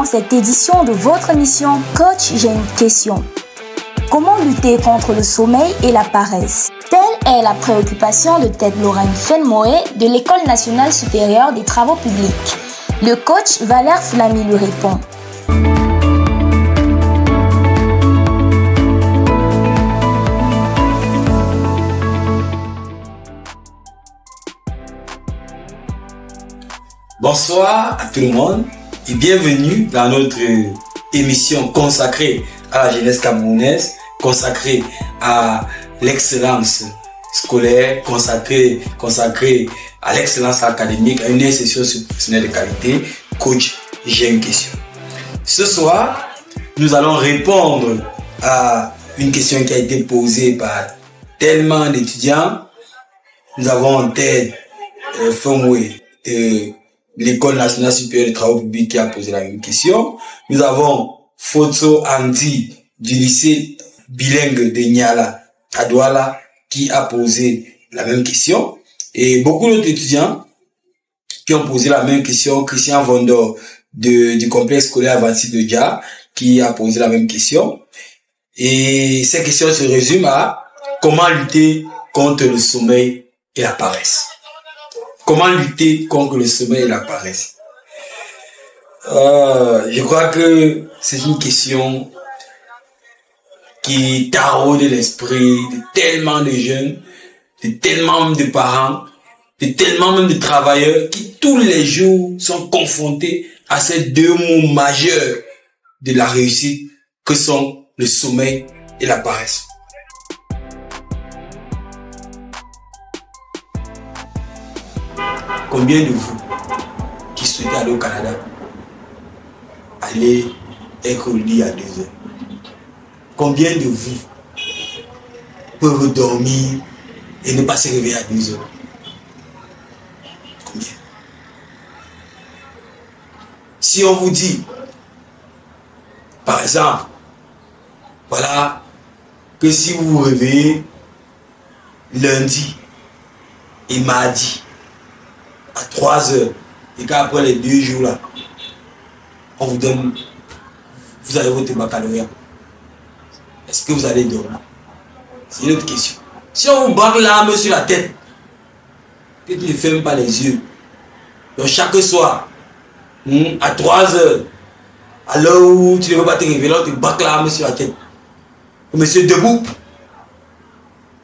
cette édition de votre émission Coach, j'ai une question. Comment lutter contre le sommeil et la paresse? Telle est la préoccupation de Ted Lorraine Fenmoé de l'École nationale supérieure des travaux publics. Le coach Valère Flamy lui répond. Bonsoir à tout le monde et bienvenue dans notre émission consacrée à la jeunesse camerounaise, consacrée à l'excellence scolaire, consacrée à l'excellence académique, à une institution professionnelle de qualité. Coach, j'ai une question. Ce soir, nous allons répondre à une question qui a été posée par tellement d'étudiants. Nous avons en tête Fenmoé de l'École nationale supérieure des travaux publics qui a posé la même question. Nous avons Foto Andy du lycée bilingue de Niala à Douala qui a posé la même question. Et beaucoup d'autres étudiants qui ont posé la même question. Christian Vondor du complexe scolaire Avanti de Dja qui a posé la même question. Et ces questions se résument à comment lutter contre le sommeil et la paresse. Comment lutter contre le sommeil et la paresse? Je crois que c'est une question qui taraude l'esprit de tellement de jeunes, de tellement de parents, de tellement même de travailleurs qui tous les jours sont confrontés à ces deux mots majeurs de la réussite que sont le sommeil et la paresse. Combien de vous qui souhaitez aller au Canada, aller être au lit à 2 heures? Combien de vous peuvent dormir et ne pas se réveiller à 2 heures? Combien? Si on vous dit, par exemple, voilà, que si vous vous réveillez lundi et mardi, à 3 heures, et qu'après les 2 jours là, on vous donne, vous avez votre baccalauréat. Est-ce que vous allez dormir? C'est une autre question. Si on vous braque l'arme sur la tête, que tu ne fermes pas les yeux, donc chaque soir, à 3 heures, à l'heure où tu ne veux pas te réveiller, on te braque l'arme sur la tête. Monsieur debout,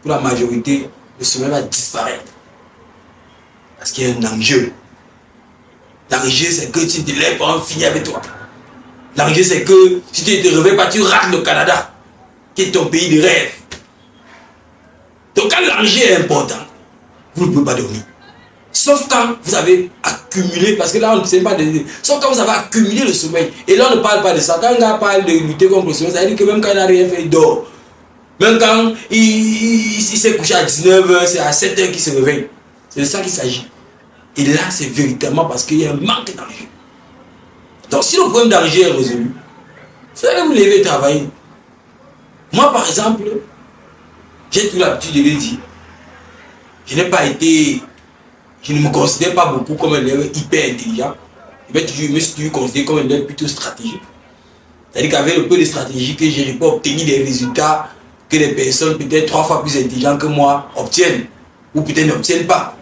pour la majorité, le sommeil va disparaître. Parce qu'il y a un enjeu. L'enjeu, c'est que tu te lèves pour en finir avec toi. L'enjeu, c'est que si tu ne te réveilles pas, tu rates le Canada, qui est ton pays de rêve. Donc, quand l'enjeu est important, vous ne pouvez pas dormir. Sauf quand vous avez accumulé, parce que là, on ne sait pas de. Sauf quand vous avez accumulé le sommeil. Et là, on ne parle pas de ça. Quand un gars parle de lutter contre le sommeil, ça veut dire que même quand il n'a rien fait, il dort. Même quand il s'est couché à 19h, c'est à 7h qu'il se réveille. C'est de ça qu'il s'agit. Et là, c'est véritablement parce qu'il y a un manque d'enjeu. Donc, si le problème d'enjeu est résolu, vous allez vous lever et travailler. Moi, par exemple, j'ai toujours l'habitude de le dire. Je ne me considère pas beaucoup comme un élève hyper intelligent. Je me suis toujours considéré comme un élève plutôt stratégique. C'est-à-dire qu'avec le peu de stratégie que j'ai, je peux obtenir des résultats que des personnes peut-être 3 fois plus intelligentes que moi obtiennent, ou peut-être n'obtiennent pas.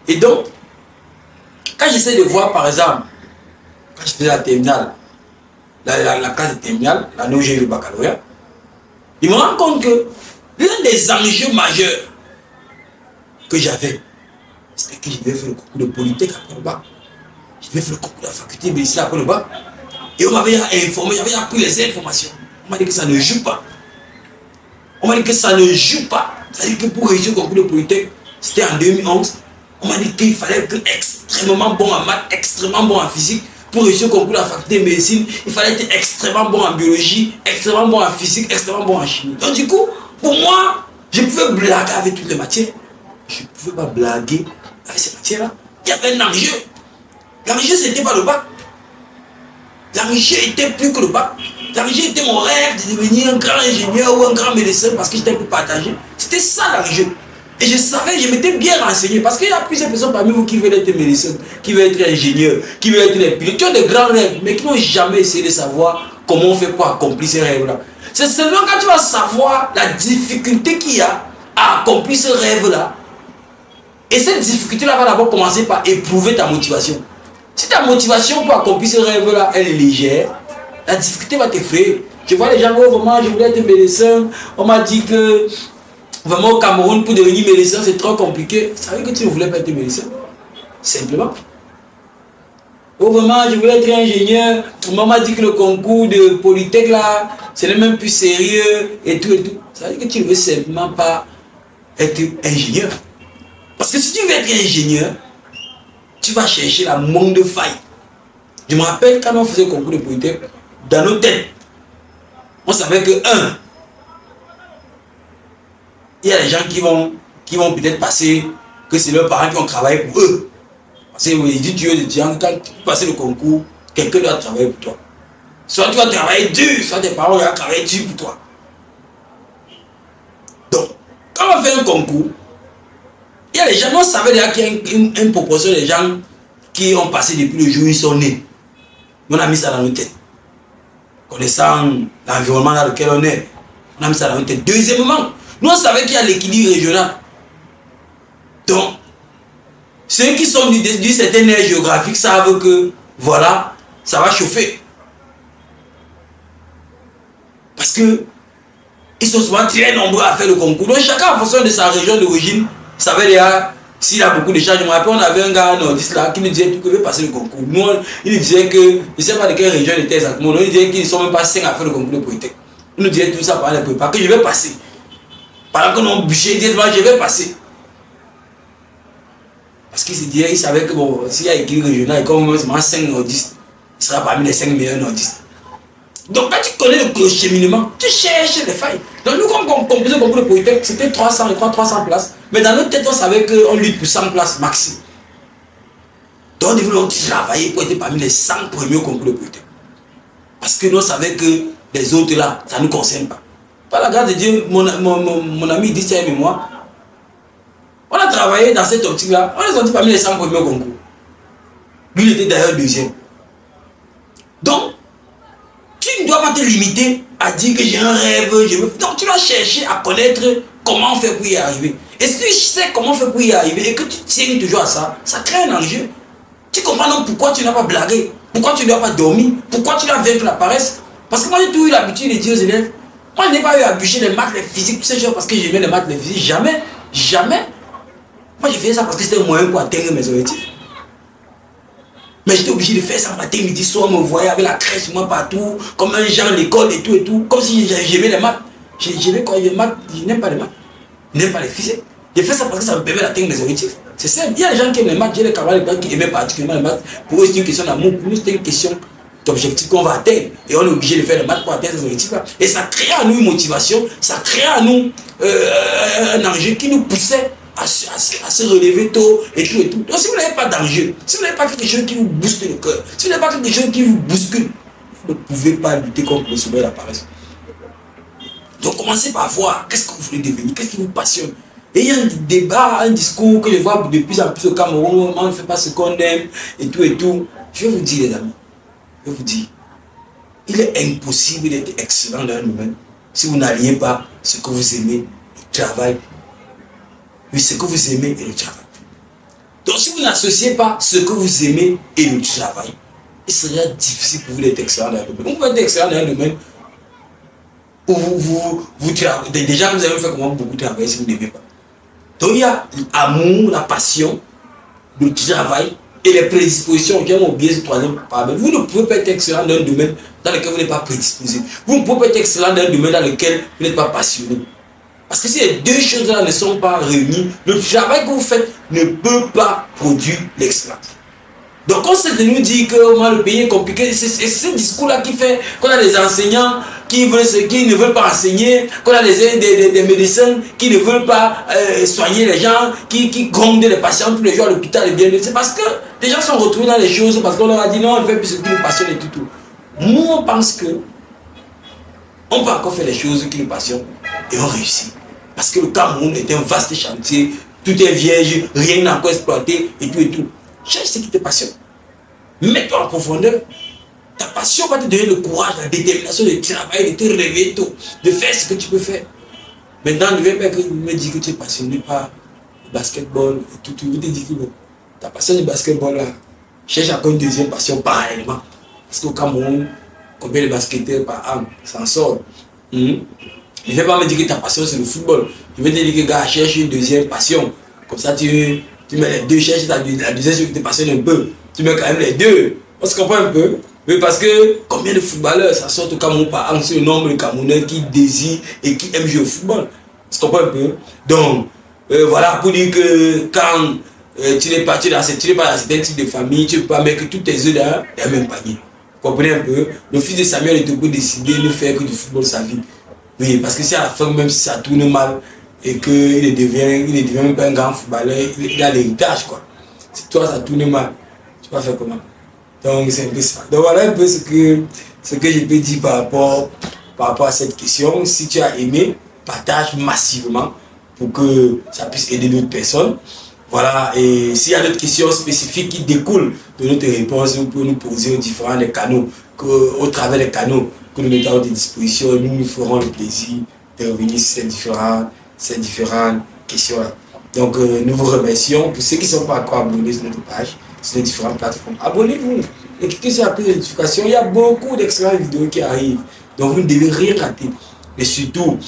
Et donc, quand j'essaie de voir, par exemple, quand je faisais la terminale, la classe de terminale, l'année où j'ai eu le baccalauréat, je me rends compte que l'un des enjeux majeurs que j'avais, c'était que je devais faire le concours de Polytech après le bac. Je devais faire le concours de la faculté de médecine après le bac. Et on m'avait informé, j'avais appris les informations. On m'a dit que ça ne joue pas. On m'a dit que ça ne joue pas. C'est-à-dire que pour réussir le concours de Polytech, c'était en 2011. On m'a dit qu'il fallait être extrêmement bon en maths, extrêmement bon en physique. Pour réussir le concours de la faculté de médecine, il fallait être extrêmement bon en biologie, extrêmement bon en physique, extrêmement bon en chimie. Donc du coup, pour moi, je pouvais blaguer avec toutes les matières. Je ne pouvais pas blaguer avec ces matières-là. Il y avait un enjeu. L'enjeu, ce n'était pas le bac. L'enjeu était plus que le bac. L'enjeu était mon rêve de devenir un grand ingénieur ou un grand médecin parce que j'étais plus partagé. C'était ça l'enjeu. Et je savais, je m'étais bien renseigné. Parce qu'il y a plusieurs personnes parmi vous qui veulent être médecins, qui veulent être ingénieurs, qui veulent être des pilotes, qui ont de grands rêves, mais qui n'ont jamais essayé de savoir comment on fait pour accomplir ces rêves-là. C'est seulement quand tu vas savoir la difficulté qu'il y a à accomplir ce rêve-là. Et cette difficulté-là va d'abord commencer par éprouver ta motivation. Si ta motivation pour accomplir ce rêve-là, elle est légère, la difficulté va t'effrayer. Je vois les gens, oh, vraiment, je voulais être médecin. On m'a dit que vraiment au Cameroun, pour devenir médecin, c'est trop compliqué. Ça veut dire que tu ne voulais pas être médecin. Simplement. Oh, vraiment, je voulais être ingénieur. On m'a dit que le concours de Polytech, là, ce n'est même plus sérieux et tout et tout. Ça veut dire que tu ne veux simplement pas être ingénieur. Parce que si tu veux être ingénieur, tu vas chercher la manque de faille. Je me rappelle quand on faisait le concours de Polytech, dans nos têtes, on savait que, il y a des gens qui vont peut-être passer, que c'est leurs parents qui ont travaillé pour eux. Parce que oui, tu es étudiant, quand tu passes le concours, quelqu'un doit travailler pour toi. Soit tu vas travailler dur, soit tes parents doivent travailler dur pour toi. Donc, quand on fait un concours, il y a des gens, on savait déjà qu'il y a une proportion des gens qui ont passé depuis le jour où ils sont nés. On a mis ça dans nos têtes. Connaissant l'environnement dans lequel on est, on a mis ça dans nos têtes. Deuxièmement, nous on savait qu'il y a l'équilibre régional. Donc, ceux qui sont du certain aire géographique savent que, voilà, ça va chauffer. Parce que ils sont souvent très nombreux à faire le concours. Donc chacun en fonction de sa région d'origine savait déjà s'il a beaucoup de charges. Je me rappelle, on avait un gars nordiste là qui nous disait qu'il veut passer le concours. Nous, il nous disait que, je ne sais pas de quelle région il était exactement, il nous disait qu'ils ne sont même pas 5 à faire le concours de Polytech. Il nous disait tout ça par les prépas, que je vais passer. Pendant qu'on a bûché, il disait, je vais passer. Parce qu'il se disait, il savait que bon, s'il y a équipe régionale, comme seulement 5 nordistes, il sera parmi les 5 meilleurs nordistes. Donc quand tu connais le cheminement, tu cherches les failles. Donc nous, comme on composait le concours de Polytech, c'était 300 places. Mais dans notre tête, on savait qu'on lutte pour 100 places maxi. Donc on devait travailler pour être parmi les 100 premiers au concours de Polytech. Parce que nous, on savait que les autres là, ça ne nous concerne pas. Par la grâce de Dieu, mon ami dit ça et moi. On a travaillé dans cette optique-là. On est sorti parmi les 100 premiers au concours. Lui, il était d'ailleurs deuxième. Donc, tu ne dois pas te limiter à dire que j'ai un rêve, je veux. Donc, tu dois chercher à connaître comment on fait pour y arriver. Et si tu sais comment on fait pour y arriver et que tu tiens toujours à ça, ça crée un enjeu. Tu comprends donc pourquoi tu n'as pas blagué, pourquoi tu ne dois pas dormir, pourquoi tu dois vaincre la paresse. Parce que moi, j'ai toujours eu l'habitude de dire aux élèves, moi, je n'ai pas eu à bûcher les maths, les physiques, tous ces choses parce que j'aimais les maths, les physiques. Jamais, jamais. Moi, j'ai fait ça parce que c'était un moyen pour atteindre mes objectifs. Mais j'étais obligé de faire ça matin, midi, soir, me voyais avec la crèche, moi partout, comme un genre l'école et tout, comme si j'aimais les maths. J'aimais quoi, les maths, je n'aime pas les maths, je n'aime pas les physiques. J'ai fait ça parce que ça me permet d'atteindre mes objectifs. C'est simple. Il y a des gens qui aiment les maths, j'ai des camarades qui aimaient particulièrement les maths. Pour eux, c'est une question d'amour, pour nous, c'est une question d'objectif qu'on va atteindre. Et on est obligé de faire les maths pour atteindre ces objectifs-là. Et ça crée à nous une motivation, ça crée à nous un enjeu qui nous poussait à se relever tôt et tout et tout. Donc si vous n'avez pas d'enjeu, si vous n'avez pas quelque chose qui vous booste le cœur, si vous n'avez pas quelque chose qui vous bouscule, vous ne pouvez pas lutter contre le sommeil et la paresse. Donc commencez par voir qu'est-ce que vous voulez devenir, qu'est-ce qui vous passionne. Et il y a un débat, un discours que je vois de plus en plus au Cameroun, on ne fait pas ce qu'on aime et tout et tout. Je vais vous dire les amis, je vais vous dire, il est impossible d'être excellent dans un domaine si vous n'alliez pas ce que vous aimez, le travail. Oui, ce que vous aimez et le travail. Donc si vous n'associez pas ce que vous aimez et le travail, il sera difficile pour vous d'être excellent dans un domaine. Vous pouvez être excellent dans un domaine où vous travaillez. Déjà, vous avez fait comment beaucoup travailler si vous n'aimez pas. Donc il y a l'amour, la passion, le travail et les prédispositions. J'ai oublié ce troisième paramètre. Vous ne pouvez pas être excellent dans un domaine dans lequel vous n'êtes pas prédisposé. Vous ne pouvez pas être excellent dans un domaine dans lequel vous n'êtes pas passionné. Parce que si les deux choses-là ne sont pas réunies, le travail que vous faites ne peut pas produire l'excellence. Donc on sait de nous dire que le pays est compliqué, c'est ce discours-là qui fait qu'on a des enseignants qui ne veulent pas enseigner, qu'on a des médecins qui ne veulent pas soigner les gens, qui grondent les patients tous les jours à l'hôpital et bien. C'est parce que les gens sont retrouvés dans les choses, parce qu'on leur a dit non, on ne fait plus ce qui nous passionne et tout. Nous, on pense que on peut encore faire les choses qui nous passionnent et on réussit. Parce que le Cameroun est un vaste chantier, tout est vierge, rien n'a encore exploité et tout et tout. Cherche ce qui te passionne. Mets-toi en profondeur. Ta passion va te donner le courage, la détermination de travailler, de te réveiller tôt, de faire ce que tu peux faire. Maintenant, ne viens pas me dire que tu es passionné par le basketball et tout. Tu veux te dire que non. Ta passion du basketball là, cherche encore une deuxième passion parallèlement. Parce qu'au Cameroun, combien de basketteurs par an s'en sortent? Ne viens pas me dire que ta passion c'est le football. Je vais te dire que gars, cherche une deuxième passion. Comme ça, tu mets les deux, cherche la deuxième qui te passionne un peu. Tu mets quand même les deux. On se comprend un peu? Oui, parce que combien de footballeurs ça sort au Cameroun par an, c'est le nombre de Camerounais qui désirent et qui aiment jouer au football. Tu comprends un peu? Donc, voilà pour dire que quand tu n'es pas dans certains types de famille, tu ne peux pas mettre tous tes œufs dans le même panier. Vous comprenez un peu? Le fils de Samuel était peut décider de ne faire que du football sa vie. Oui, parce que si à la fin, même si ça tourne mal et qu'il ne devient même pas un grand footballeur, il a l'héritage, quoi. Si toi ça tourne mal, tu vas faire comment? Donc c'est un peu ça. Donc voilà un peu ce que je peux dire par rapport à cette question. Si tu as aimé, partage massivement pour que ça puisse aider d'autres personnes. Voilà, et s'il y a d'autres questions spécifiques qui découlent de notre réponse, vous pouvez nous poser aux différents canaux, au travers des canaux que nous mettons à votre disposition. Nous ferons le plaisir de revenir sur ces différentes questions-là. Donc nous vous remercions. Pour ceux qui ne sont pas encore abonnés sur notre page, sur les différentes plateformes, abonnez-vous et cliquez sur la petite notification. Il y a beaucoup d'excellentes vidéos qui arrivent, donc vous ne devez rien rater. Et surtout,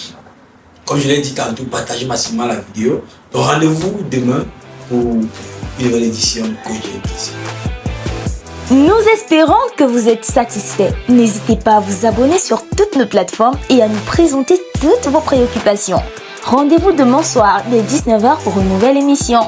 comme je l'ai dit tantôt, partagez massivement la vidéo. Donc rendez-vous demain pour une nouvelle édition de Coach Jeune Question. Nous espérons que vous êtes satisfaits. N'hésitez pas à vous abonner sur toutes nos plateformes et à nous présenter toutes vos préoccupations. Rendez-vous demain soir dès 19h pour une nouvelle émission.